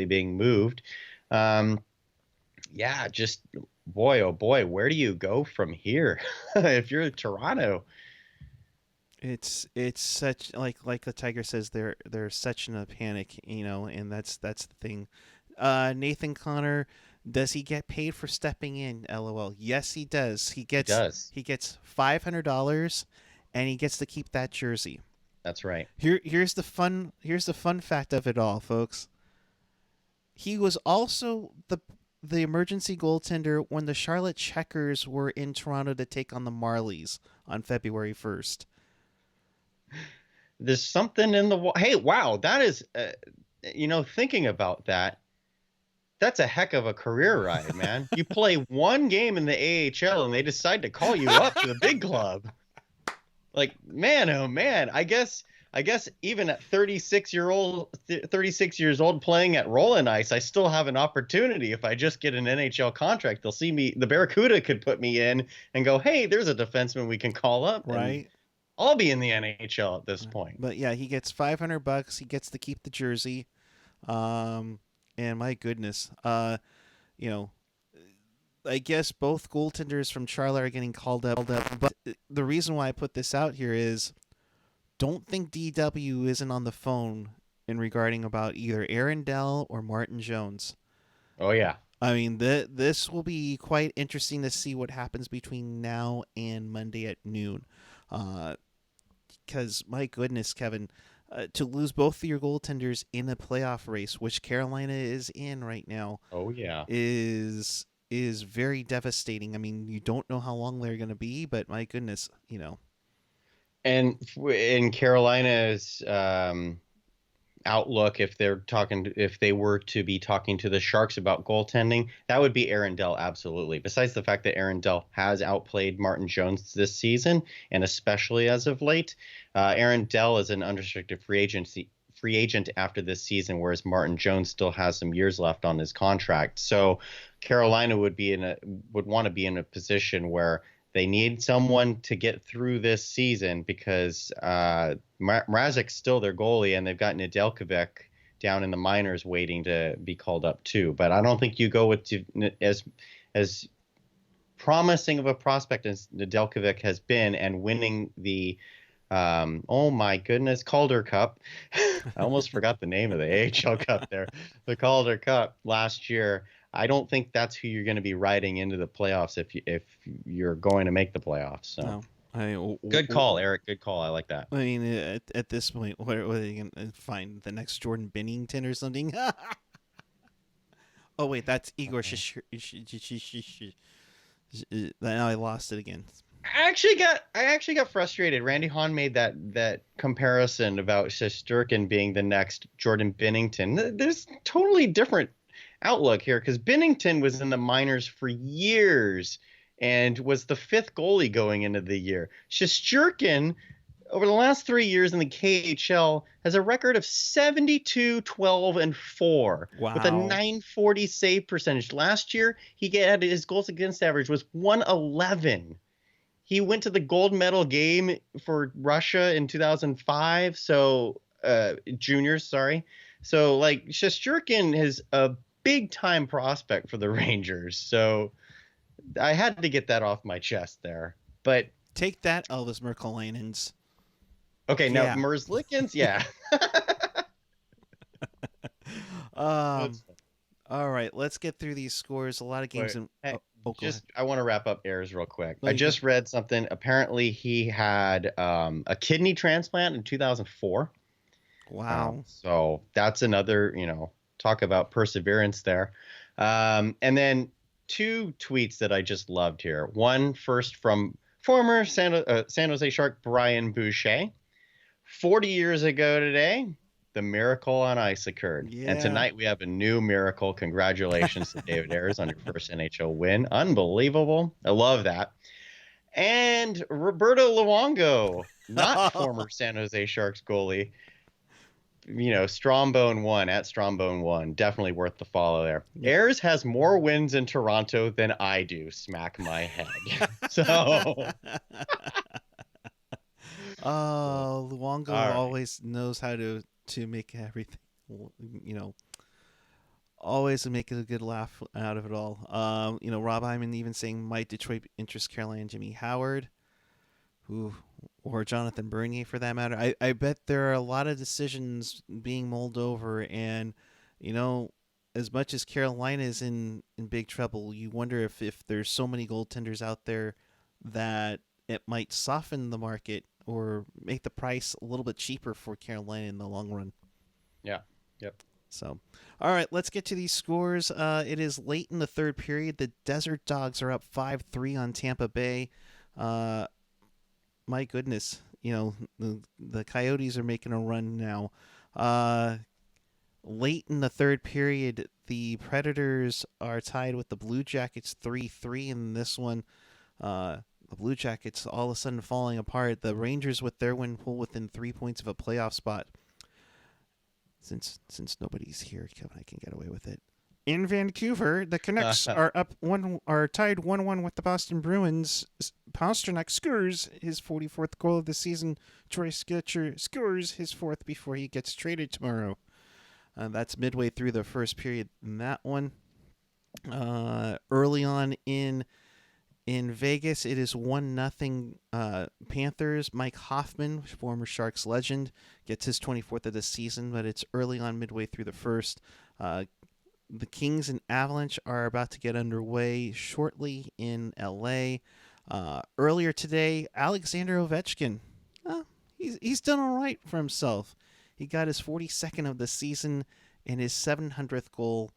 being moved. Just boy, oh boy, where do you go from here if you're Toronto? It's such like the Tiger says, they're such in a panic, and that's the thing. Nathan Connor, does he get paid for stepping in? LOL. Yes, he does. He gets $500, and he gets to keep that jersey. That's right. Here's the fun fact of it all, folks. He was also the emergency goaltender when the Charlotte Checkers were in Toronto to take on the Marlies on February 1st. There's something in the hey, wow, that is thinking about that, that's a heck of a career ride, man. You play one game in the AHL and they decide to call you up to the big club. Like, man, oh man, I guess even at 36 years old playing at Rollin' Ice, I still have an opportunity. If I just get an NHL contract, they'll see me. The Barracuda could put me in and go, hey, there's a defenseman we can call up. Right. I'll be in the NHL at this point. But yeah, he gets $500. He gets to keep the jersey. And my goodness, I guess both goaltenders from Charlotte are getting called up. But the reason why I put this out here is, don't think DW isn't on the phone in regarding about either Aaron Dell or Martin Jones. Oh, yeah. I mean, this will be quite interesting to see what happens between now and Monday at noon. Because, my goodness, Kevin, to lose both of your goaltenders in a playoff race, which Carolina is in right now, oh yeah, is very devastating. I mean, you don't know how long they're going to be, but my goodness, And in Carolina's outlook, if they were to be talking to the Sharks about goaltending, that would be Aaron Dell, absolutely. Besides the fact that Aaron Dell has outplayed Martin Jones this season, and especially as of late, Aaron Dell is an unrestricted free agent after this season, whereas Martin Jones still has some years left on his contract. So Carolina would want to be in a position where they need someone to get through this season, because Mrazek's still their goalie, and they've got Nedeljkovic down in the minors waiting to be called up too. But I don't think you go with as promising of a prospect as Nedeljkovic has been, and winning the oh my goodness, Calder Cup. I almost forgot the name of the AHL Cup there. The Calder Cup last year. I don't think that's who you're going to be riding into the playoffs if you're going to make the playoffs. So good call, Erik. Good call. I like that. I mean, at this point, what are they going to find? The next Jordan Binnington or something? Oh wait, that's Igor Shesterkin. Now I lost it again. I actually got frustrated. Randy Hahn made that comparison about Shesterkin being the next Jordan Binnington. There's totally different outlook here, because Binnington was in the minors for years and was the 5th goalie going into the year. Shesterkin, over the last 3 years in the KHL, has a record of 72, 12, and 4 with a .940 save percentage. Last year, his goals against average was 111. He went to the gold medal game for Russia in 2005. So juniors, sorry. So like Shesterkin is a big time prospect for the Rangers. So I had to get that off my chest there. But take that, Elvis Merkalainens. Okay, now Mrazekins, yeah. All right, let's get through these scores. A lot of games. I want to wrap up Ayers real quick. I just read something. Apparently, he had a kidney transplant in 2004. Wow. So that's another, talk about perseverance there. And then 2 tweets that I just loved here. One first from former San Jose Shark Brian Boucher. 40 years ago today, the miracle on ice occurred. Yeah. And tonight we have a new miracle. Congratulations to David Ayers on your first NHL win. Unbelievable. I love that. And Roberto Luongo, not former San Jose Sharks goalie. Strombone1 at Strombone1, definitely worth the follow there. Yep. Ayers has more wins in Toronto than I do. Smack my head. So, Luongo all right. always knows how to make everything, you know, always make a good laugh out of it all. Rob Hyman even saying might Detroit interest Carolina and Jimmy Howard, or Jonathan Bernier for that matter. I bet there are a lot of decisions being mulled over, and as much as Carolina is in big trouble, you wonder if there's so many goaltenders out there that it might soften the market or make the price a little bit cheaper for Carolina in the long run. Yeah. Yep. So, all right, let's get to these scores. It is late in the third period. The Desert Dogs are up 5-3 on Tampa Bay. My goodness, the Coyotes are making a run now. Late in the third period, the Predators are tied with the Blue Jackets 3-3 in this one. The Blue Jackets all of a sudden falling apart. The Rangers with their win pull within 3 points of a playoff spot. Since nobody's here, Kevin, I can get away with it. In Vancouver, the Canucks are tied 1-1 with the Boston Bruins. Pasternak scores his 44th goal of the season. Troy Sketcher scores his 4th before he gets traded tomorrow. That's midway through the first period in that one. Early on in Vegas, it is 1-0 Panthers. Mike Hoffman, former Sharks legend, gets his 24th of the season, but it's early on midway through the first. The Kings and Avalanche are about to get underway shortly in L.A. Earlier today, Alexander Ovechkin, he's done all right for himself. He got his 42nd of the season and his 700th goal.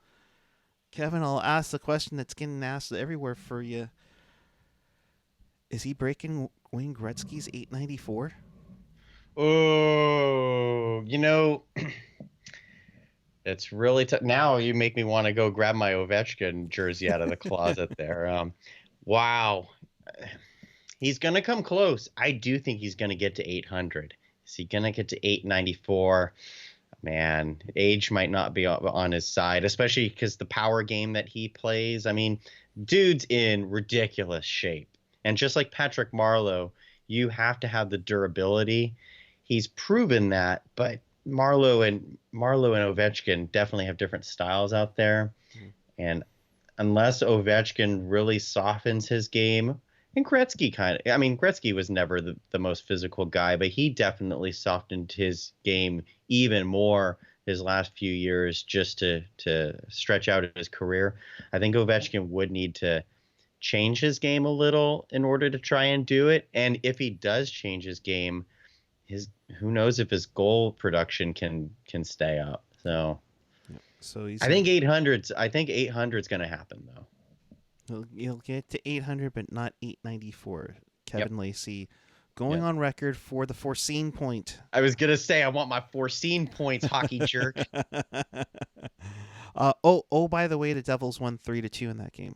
Kevin, I'll ask the question that's getting asked everywhere for you. Is he breaking Wayne Gretzky's 894? Oh, it's really tough. Now you make me want to go grab my Ovechkin jersey out of the closet there. Wow. He's going to come close. I do think he's going to get to 800. Is he going to get to 894? Man, age might not be on his side, especially because the power game that he plays. I mean, dude's in ridiculous shape. And just like Patrick Marleau, you have to have the durability. He's proven that, but Marleau and Ovechkin definitely have different styles out there. And unless Ovechkin really softens his game, and Gretzky was never the most physical guy, but he definitely softened his game even more his last few years just to stretch out his career. I think Ovechkin would need to change his game a little in order to try and do it. And if he does change his game, who knows if his goal production can stay up. So I think 800's going to happen though. He'll get to 800, but not 894. Kevin Lacy going Yep. on record for the foreseen point. I was going to say I want my foreseen points, hockey jerk. By the way, the Devils won 3-2 in that game.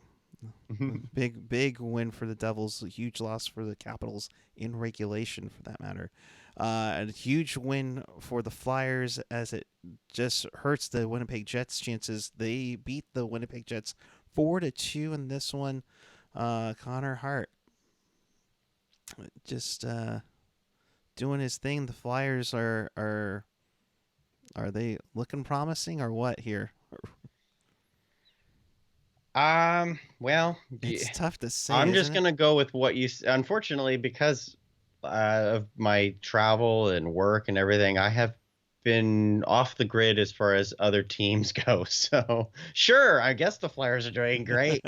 Big win for the Devils. A huge loss for the Capitals in regulation, for that matter. And a huge win for the Flyers, as it just hurts the Winnipeg Jets' chances. They beat the Winnipeg Jets 4-2 in this one. Connor Hart just doing his thing. The Flyers are they looking promising or what here? Well, It's tough to say. I'm just going to go with what you, unfortunately, because of my travel and work and everything, I have been off the grid as far as other teams go. So sure, I guess the Flyers are doing great.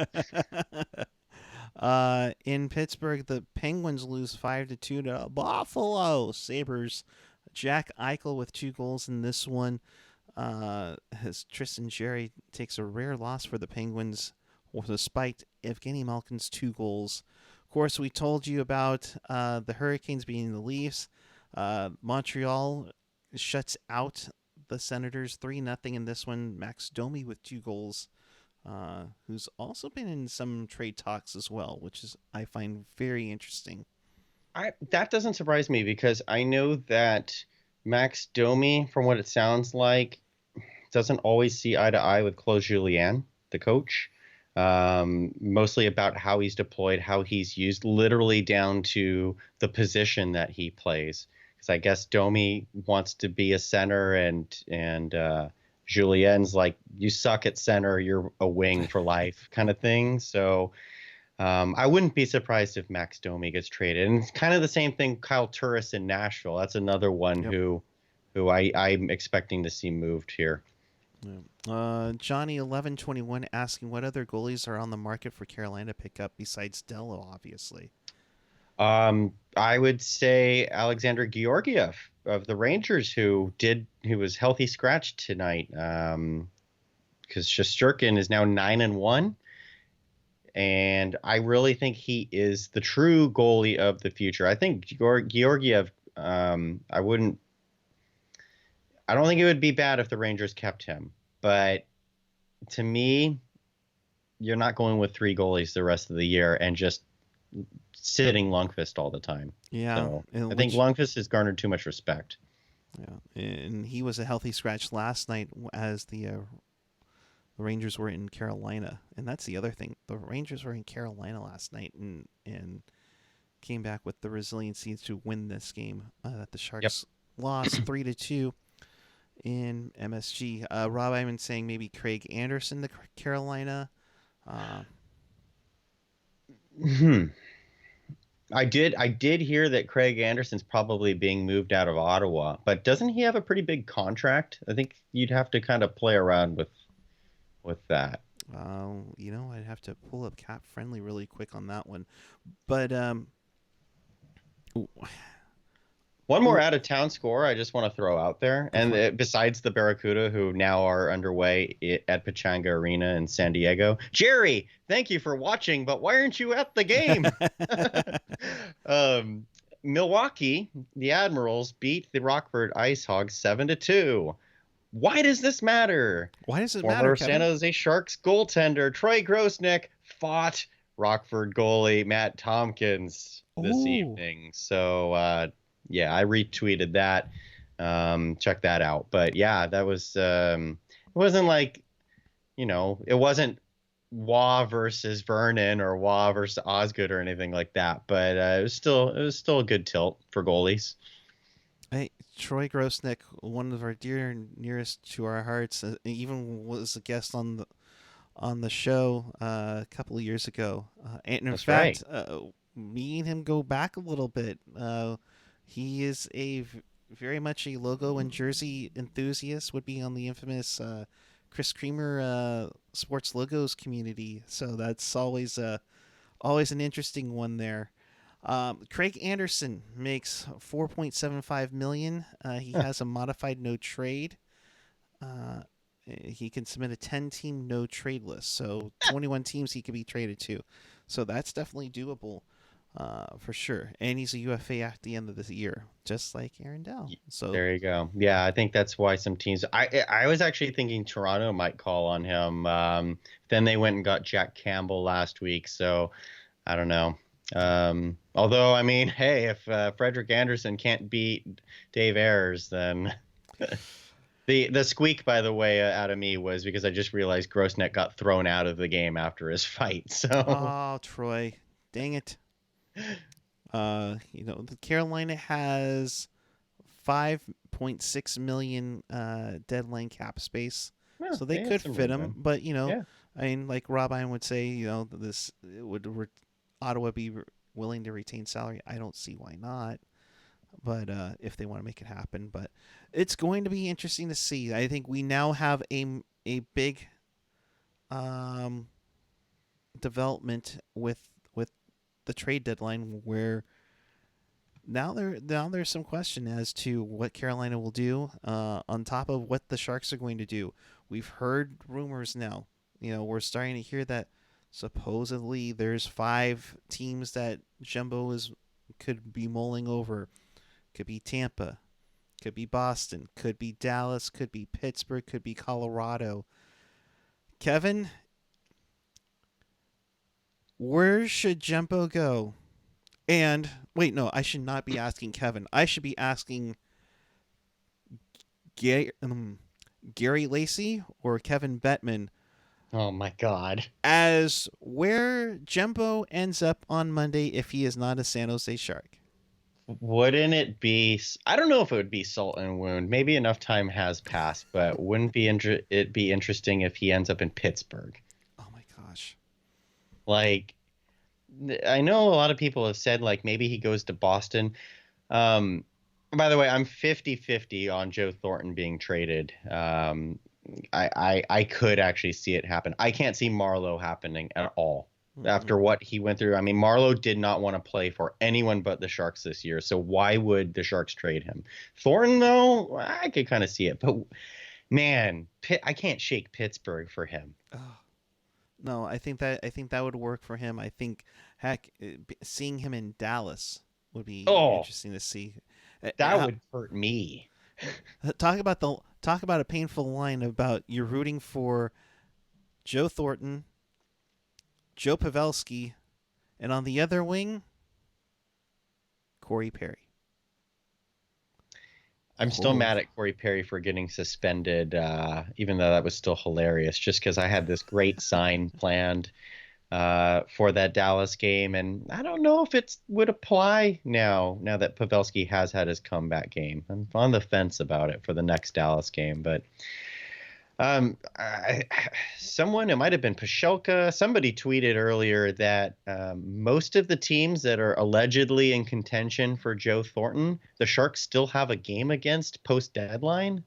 In Pittsburgh, the Penguins lose 5-2 to Buffalo Sabres. Jack Eichel with 2 goals in this one. As Tristan Jarry takes a rare loss for the Penguins, despite Evgeny Malkin's 2 goals. Of course, we told you about the Hurricanes beating the Leafs. Montreal shuts out the Senators 3-0 in this one. Max Domi with 2 goals. who's also been in some trade talks as well, which is I find very interesting. That doesn't surprise me because I know that Max Domi, from what it sounds like, doesn't always see eye to eye with Claude Julien, the coach. Mostly about how he's deployed, how he's used, literally down to the position that he plays. Because I guess Domi wants to be a center, and Julien's like, you suck at center, you're a wing for life, kind of thing. So I wouldn't be surprised if Max Domi gets traded. And it's kind of the same thing. Kyle Turris in Nashville. That's another one Yep. who I'm expecting to see moved here. Johnny 1121 asking what other goalies are on the market for Carolina to pick up besides Dello, obviously. I would say Alexander Georgiev of the Rangers, who was healthy scratched tonight. Because Shesterkin is now 9-1. And I really think he is the true goalie of the future. I think Georgiev, I don't think it would be bad if the Rangers kept him. But to me, you're not going with 3 goalies the rest of the year and just sitting Lundqvist all the time. Yeah. So I think Lundqvist has garnered too much respect. Yeah. And he was a healthy scratch last night as the Rangers were in Carolina, and that's the other thing. The Rangers were in Carolina last night and came back with the resiliency to win this game that the Sharks lost 3-2 in MSG. Rob Iman saying maybe Craig Anderson to Carolina. I did hear that Craig Anderson's probably being moved out of Ottawa, but doesn't he have a pretty big contract? I think you'd have to kind of play around with that. I'd have to pull up Cap Friendly really quick on that one. But one more out of town score I just want to throw out there, and besides the Barracuda, who now are underway at Pechanga Arena in San Diego. Jerry, thank you for watching, but why aren't you at the game? Milwaukee, the Admirals beat the Rockford Ice Hogs 7-2. Why does this matter? Why does it Former matter, Kevin? San Jose Sharks goaltender Troy Grosnick fought Rockford goalie Matt Tompkins this evening. So, I retweeted that. Check that out. But yeah, that was it wasn't like, it wasn't Waugh versus Vernon or Waugh versus Osgood or anything like that. But it was still a good tilt for goalies. Hey, Troy Grosnick, one of our dear and nearest to our hearts, even was a guest on the show a couple of years ago. And in fact, me and him go back a little bit. He is very much a logo and jersey enthusiast. Would be on the infamous Chris Creamer sports logos community. So that's always an interesting one there. Craig Anderson makes $4.75 million. He has a modified no trade. He can submit a 10-team no trade list, so 21 teams he could be traded to. So that's definitely doable, for sure. And he's a UFA at the end of the year, just like Aaron Dell. So there you go. Yeah, I think that's why some teams. I was actually thinking Toronto might call on him. Then they went and got Jack Campbell last week, so I don't know. Although, I mean, hey, if Frederik Andersen can't beat Dave Ayers, then the squeak, by the way, out of me was because I just realized Grosnick got thrown out of the game after his fight. So, oh, Troy, dang it! The Carolina has $5.6 million deadline cap space, so they could fit him. But I mean, like Rob Ian would say, this would. Ottawa be willing to retain salary? I don't see why not. But if they want to make it happen, but it's going to be interesting to see. I think we now have a big development with the trade deadline, where now there's some question as to what Carolina will do on top of what the Sharks are going to do. We've heard rumors now. We're starting to hear that supposedly there's 5 teams that Jumbo could be mulling over. Could be Tampa, could be Boston, could be Dallas, could be Pittsburgh, could be Colorado. Kevin, Where should Jumbo go? And wait, no, I should not be asking Kevin. I should be asking Gary Lacy or Kevin Bettman Oh my God. as where Jumbo ends up on Monday if he is not a San Jose Shark. Wouldn't it be? I don't know if it would be salt and wound. Maybe enough time has passed, but wouldn't it be interesting if he ends up in Pittsburgh? Oh my gosh. Like, I know a lot of people have said like maybe he goes to Boston. By the way, I'm 50-50 on Joe Thornton being traded. I could actually see it happen. I can't see Marleau happening at all. After what he went through. I mean, Marleau did not want to play for anyone but the Sharks this year. So why would the Sharks trade him? Thornton, though, I could kind of see it. But, man, I can't shake Pittsburgh for him. Oh. No, I think that would work for him. I think, heck, seeing him in Dallas would be interesting to see. That would hurt me. Talk about a painful line about you're rooting for Joe Thornton, Joe Pavelski, and on the other wing, Corey Perry. I'm still mad at Corey Perry for getting suspended, even though that was still hilarious, just because I had this great sign planned for that Dallas game. And I don't know if it would apply now that Pavelski has had his comeback game. I'm on the fence about it for the next Dallas game. But it might have been Pashelka, somebody tweeted earlier that most of the teams that are allegedly in contention for Joe Thornton, the Sharks still have a game against post-deadline.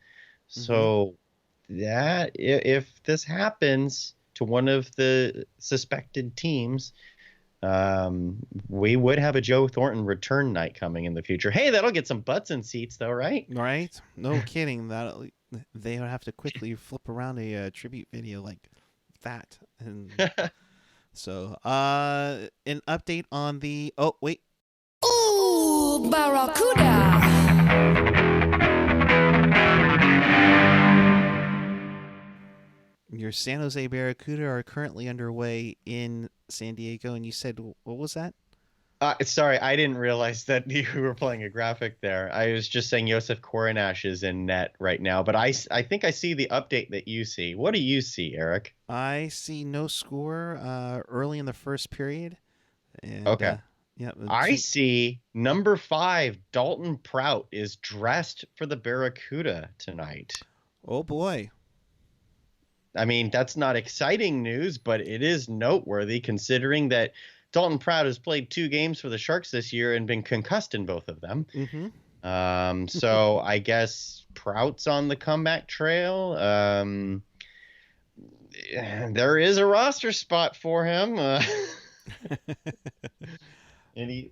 So that if this happens to one of the suspected teams, we would have a Joe Thornton return night coming in the future. Hey, that'll get some butts in seats though, right? Right? No kidding. They would have to quickly flip around a tribute video like that. And so, an update on the... Oh, wait. Ooh, Barracuda! Your San Jose Barracuda are currently underway in San Diego, and you said, what was that? Sorry, I didn't realize that you were playing a graphic there. I was just saying Josef Korenash is in net right now, but I think I see the update that you see. What do you see, Erik? I see no score early in the first period. And, okay. Yeah. I see number 5, Dalton Prout, is dressed for the Barracuda tonight. Oh, boy. I mean, that's not exciting news, but it is noteworthy considering that Dalton Prout has played 2 games for the Sharks this year and been concussed in both of them. So I guess Prout's on the comeback trail. There is a roster spot for him. And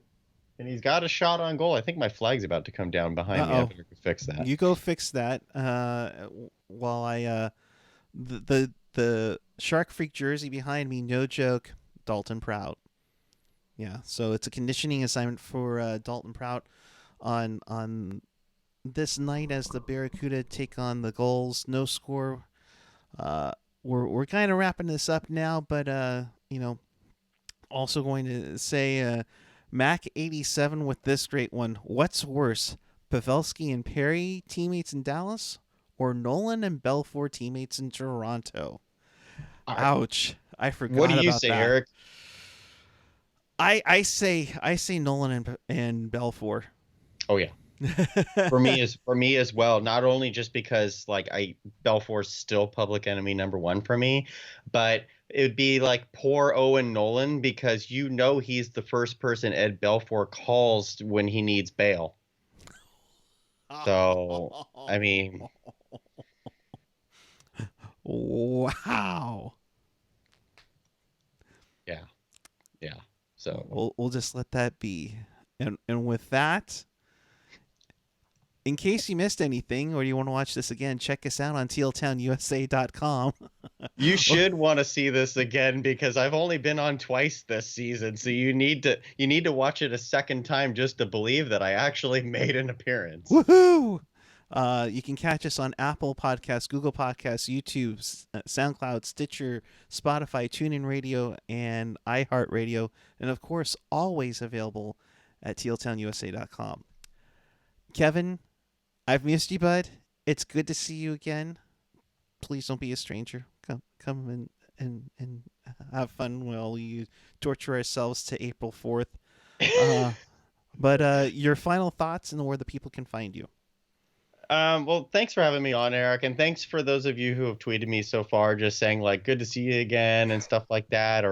he's got a shot on goal. I think my flag's about to come down behind me. I better fix that. You go fix that while I the Shark Freak jersey behind me, no joke, Dalton Prout. Yeah, so it's a conditioning assignment for Dalton Prout on this night as the Barracuda take on the Gulls. No score. We're kind of wrapping this up now, but also going to say Mac 87 with this great one. What's worse, Pavelski and Perry teammates in Dallas, or Nolan and Belfour teammates in Toronto? Ouch! I forgot. What do you about say, that. Erik? I say Nolan and Belfour. Oh yeah, for me as well. Not only just because Belfour's still public enemy number 1 for me, but it would be like poor Owen Nolan because he's the first person Ed Belfour calls when he needs bail. So I mean, wow. Yeah. So We'll just let that be. And with that, in case you missed anything or you want to watch this again, check us out on tealtownusa.com. You should want to see this again because I've only been on twice this season, so you need to watch it a second time just to believe that I actually made an appearance. Woohoo! You can catch us on Apple Podcasts, Google Podcasts, YouTube, SoundCloud, Stitcher, Spotify, TuneIn Radio, and iHeartRadio. And of course, always available at tealtownusa.com. Kevin, I've missed you, bud. It's good to see you again. Please don't be a stranger. Come and have fun while we torture ourselves to April 4th. But your final thoughts and where the people can find you. Well, thanks for having me on, Erik, and thanks for those of you who have tweeted me so far, just saying like "good to see you again" and stuff like that.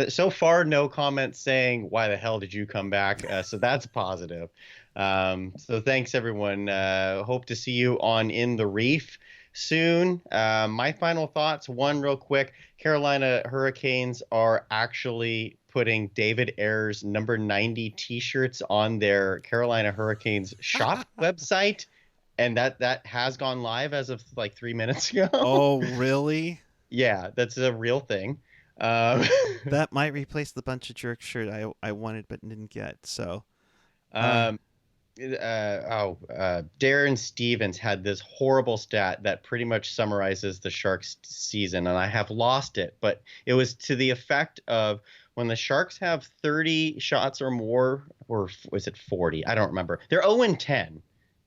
So far, no comments saying "why the hell did you come back?" So that's positive. So thanks everyone. Hope to see you on In the Reef soon. My final thoughts. One, real quick: Carolina Hurricanes are actually putting David Ayer's number 90 T-shirts on their Carolina Hurricanes shop website. And that has gone live as of like 3 minutes ago. Oh, really? Yeah, that's a real thing. That might replace the bunch of jerk shirt I wanted but didn't get. So, Darren Stevens had this horrible stat that pretty much summarizes the Sharks season, and I have lost it, but it was to the effect of when the Sharks have 30 shots or more, or was it 40? I don't remember. They're 0-10.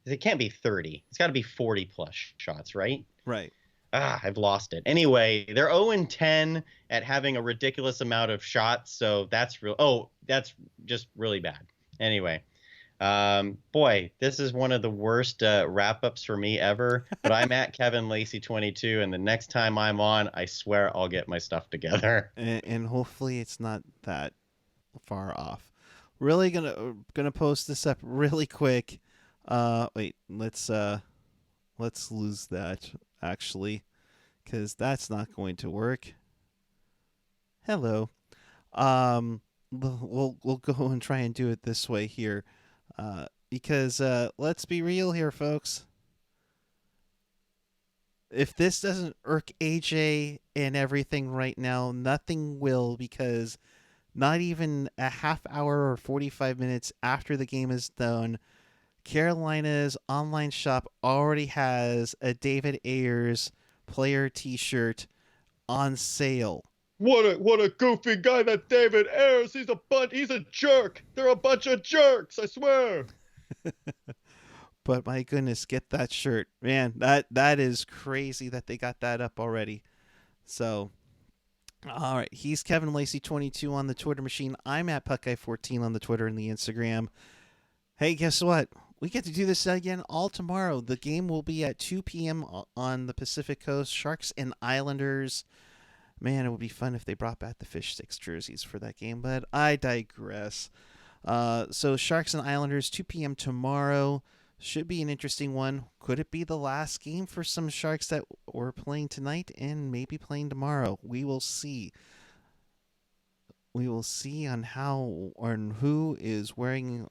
It can't be 30. It's got to be 40 plus shots, right? Right. I've lost it. Anyway, they're 0-10 at having a ridiculous amount of shots, so that's real. Oh, that's just really bad. Anyway, boy, this is one of the worst wrap-ups for me ever. But I'm at Kevin Lacy 22, and the next time I'm on, I swear I'll get my stuff together. And hopefully it's not that far off. Really gonna post this up really quick. Wait, let's lose that actually, because that's not going to work. Hello. We'll go and try and do it this way here, because let's be real here, folks. If this doesn't irk AJ and everything right now, nothing will, because not even a half hour or 45 minutes after the game is done, Carolina's online shop already has a David Ayers player T-shirt on sale. What a goofy guy that David Ayers. He's a jerk. They're a bunch of jerks, I swear. But my goodness, get that shirt. Man, that is crazy that they got that up already. So, all right, he's Kevin Lacy 22 on the Twitter machine. I'm at Puckeye14 on the Twitter and the Instagram. Hey, guess what? We get to do this again all tomorrow. The game will be at 2 p.m. on the Pacific Coast. Sharks and Islanders. Man, it would be fun if they brought back the fish sticks jerseys for that game, but I digress. So Sharks and Islanders, 2 p.m. tomorrow. Should be an interesting one. Could it be the last game for some Sharks that were playing tonight and maybe playing tomorrow? We will see. We will see on how or who is wearing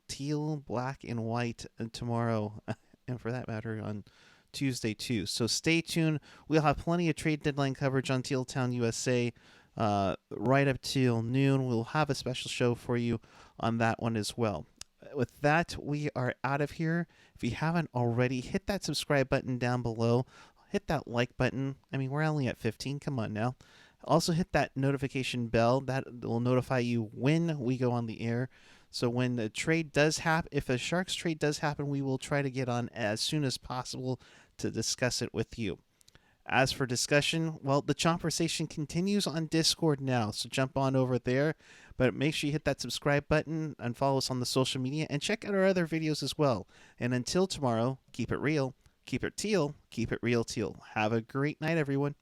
teal, black, and white tomorrow, and for that matter on Tuesday too. So stay tuned. We'll have plenty of trade deadline coverage on Teal Town USA right up till noon. We'll have a special show for you on that one as well. With that, we are out of here. If you haven't already, hit that subscribe button down below. Hit that like button. I mean, we're only at 15. Come on now. Also hit that notification bell. That will notify you when we go on the air. So when the trade does happen, if a Sharks trade does happen, we will try to get on as soon as possible to discuss it with you. As for discussion, well, the conversation continues on Discord now, so jump on over there. But make sure you hit that subscribe button and follow us on the social media and check out our other videos as well. And until tomorrow, keep it real, keep it teal, keep it real teal. Have a great night, everyone.